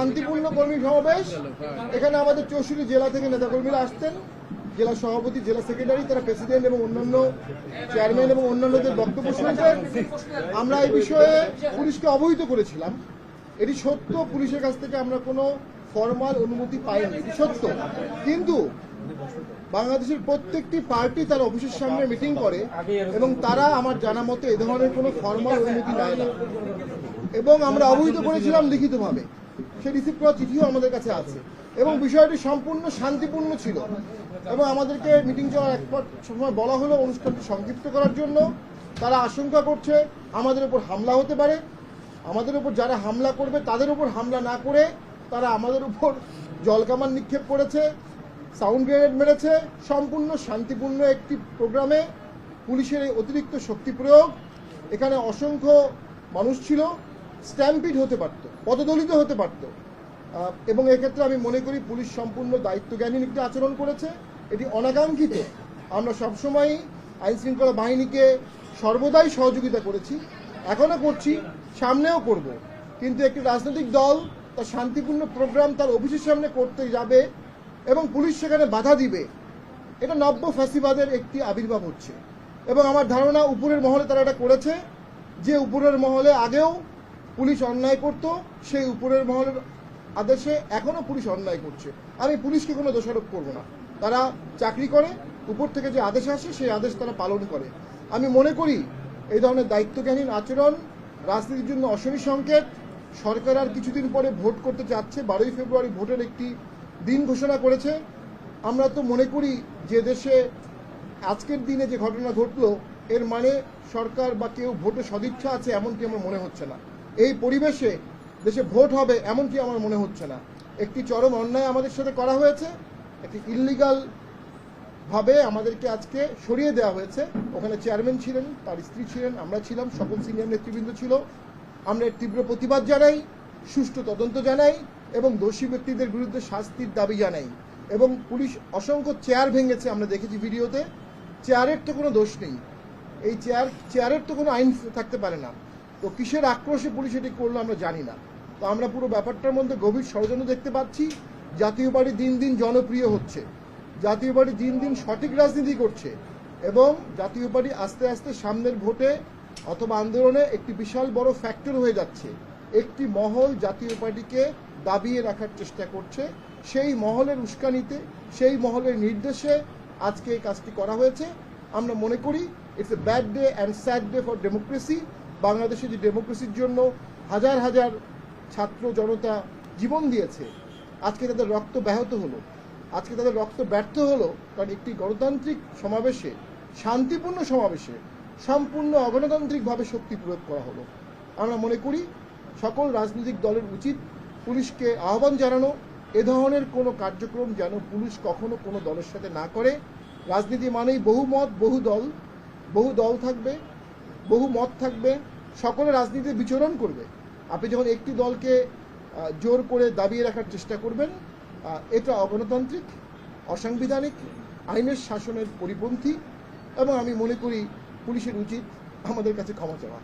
শান্তিপূর্ণ কর্মী সমাবেশ। এখানে আমাদের 64 জেলা থেকে নেতাকর্মীরা আসতেন, জেলা সভাপতি, জেলা সেক্রেটারি, তারা প্রেসিডেন্ট এবং অন্যান্য চেয়ারম্যান এবং অন্যান্যদের বক্তব্য শুনেছেন। আমরা এই বিষয়ে পুলিশকে অবহিত করেছিলাম। এটি সত্য, পুলিশের কাছ থেকে আমরা কোনো ফরমাল অনুমতি পাইনি, এটি সত্য। কিন্তু বাংলাদেশের প্রত্যেকটি পার্টি তার অফিসের সামনে মিটিং করে এবং তারা আমার জানা মতে এ ধরনের কোনো ফরমাল অনুমতি নেয় না, এবং আমরা অবহিত করেছিলাম লিখিতভাবে। সেই রিসিভ করা চিঠিও আমাদের কাছে আছে এবং বিষয়টি সম্পূর্ণ শান্তিপূর্ণ ছিল। এবং আমাদেরকে মিটিং চলার এক সময় বলা হলো অনুষ্ঠানটি সংক্ষিপ্ত করার জন্য। তারা আশঙ্কা করছে আমাদের উপর হামলা হতে পারে, আমাদের উপর যারা হামলা করবে তাদের উপর হামলা না করে তারা আমাদের উপর জলকামান নিক্ষেপ করেছে, সাউন্ড গ্রেনেড মেরেছে। সম্পূর্ণ শান্তিপূর্ণ একটি প্রোগ্রামে পুলিশের এই অতিরিক্ত শক্তি প্রয়োগ, এখানে অসংখ্য মানুষ ছিল, স্ট্যাম্পিড হতে পারত, পদদলিত হতে পারত। এবং এক্ষেত্রে আমি মনে করি পুলিশ সম্পূর্ণ দায়িত্বজ্ঞানহীন একটি আচরণ করেছে। এটি অনাকাঙ্ক্ষিত। আমরা সবসময় আইনশৃঙ্খলা বাহিনীকে সর্বদাই সহযোগিতা করেছি, এখনও করছি, সামনেও করব। কিন্তু একটি রাজনৈতিক দল তার শান্তিপূর্ণ প্রোগ্রাম তার অফিসের সামনে করতে যাবে এবং পুলিশ সেখানে বাধা দিবে, এটা নব্য ফ্যাসিবাদের একটি আবির্ভাব হচ্ছে। এবং আমার ধারণা উপরের মহলে তারা এটা করেছে। যে উপরের মহলে আগেও পুলিশ অন্যায় করত, সেই উপরের মহলের আদেশে এখনও পুলিশ অন্যায় করছে। আমি পুলিশকে কোনো দোষারোপ করব না, তারা চাকরি করে, উপর থেকে যে আদেশ আসে সেই আদেশ তারা পালন করে। আমি মনে করি এই ধরনের দায়িত্বজ্ঞানহীন আচরণ রাজনীতির জন্য অশনি সংকেত। সরকার আর কিছুদিন পরে ভোট করতে চাচ্ছে, 12ই ফেব্রুয়ারি ভোটের একটি দিন ঘোষণা করেছে। আমরা তো মনে করি যে দেশে আজকের দিনে যে ঘটনা ঘটলো এর মানে সরকার বা কেউ ভোটে সদিচ্ছা আছে এমনটি আমার মনে হচ্ছে না। এই পরিবেশে দেশে ভোট হবে এমনটি আমার মনে হচ্ছে না। একটি চরম অন্যায় আমাদের সাথে করা হয়েছে, একটি ইললিগাল ভাবে আমাদেরকে আজকে সরিয়ে দেওয়া হয়েছে। ওখানে চেয়ারম্যান ছিলেন, তার স্ত্রী ছিলেন, আমরা ছিলাম, সকল সিনিয়র নেতৃবৃন্দ ছিল। আমরা এর তীব্র প্রতিবাদ জানাই, সুষ্ঠু তদন্ত জানাই এবং দোষী ব্যক্তিদের বিরুদ্ধে শাস্তির দাবি জানাই। এবং পুলিশ অসংখ্য চেয়ার ভেঙেছে, আমরা দেখেছি ভিডিওতে। চেয়ারের তো কোনো দোষ নেই, এই চেয়ারের তো কোনো আইন থাকতে পারে না। তো কিসের আক্রোশে পুলিশ এটি করলো আমরা জানি না। তো আমরা পুরো ব্যাপারটার মধ্যে গভীর ষড়যন্ত্র দেখতে পাচ্ছি। জাতীয় পার্টি দিন দিন জনপ্রিয় হচ্ছে, জাতীয় পার্টি দিন দিন সঠিক রাজনীতি করছে এবং জাতীয় পার্টি আস্তে আস্তে সামনের ভোটে অথবা আন্দোলনে একটি বিশাল বড় ফ্যাক্টর হয়ে যাচ্ছে। একটি মহল জাতীয় পার্টিকে দাবিয়ে রাখার চেষ্টা করছে, সেই মহলের উস্কানিতে, সেই মহলের নির্দেশে আজকে এই কাজটি করা হয়েছে। আমরা মনে করি it's a bad day and sad day for democracy. বাংলাদেশে যে ডেমোক্রেসির জন্য হাজার হাজার ছাত্র জনতা জীবন দিয়েছে, আজকে তাদের রক্ত ব্যাহত হলো, আজকে তাদের রক্ত ব্যর্থ হলো, কারণ একটি গণতান্ত্রিক সমাবেশে, শান্তিপূর্ণ সমাবেশে সম্পূর্ণ অগণতান্ত্রিকভাবে শক্তি প্রয়োগ করা হলো। আমরা মনে করি সকল রাজনৈতিক দলের উচিত পুলিশকে আহ্বান জানানো, এ ধরনের কোনো কার্যক্রম যেন পুলিশ কখনো কোনো দলের সাথে না করে। রাজনীতি মানেই বহু মত, বহু দল থাকবে, বহু মত থাকবে, সকলে রাজনীতিতে বিচরণ করবে। আপনি যখন একটি দলকে জোর করে দাবিয়ে রাখার চেষ্টা করবেন, এটা অগণতান্ত্রিক, অসাংবিধানিক, আইনের শাসনের পরিপন্থী এবং আমি মনে করি পুলিশের উচিত আমাদের কাছে ক্ষমা চাওয়া।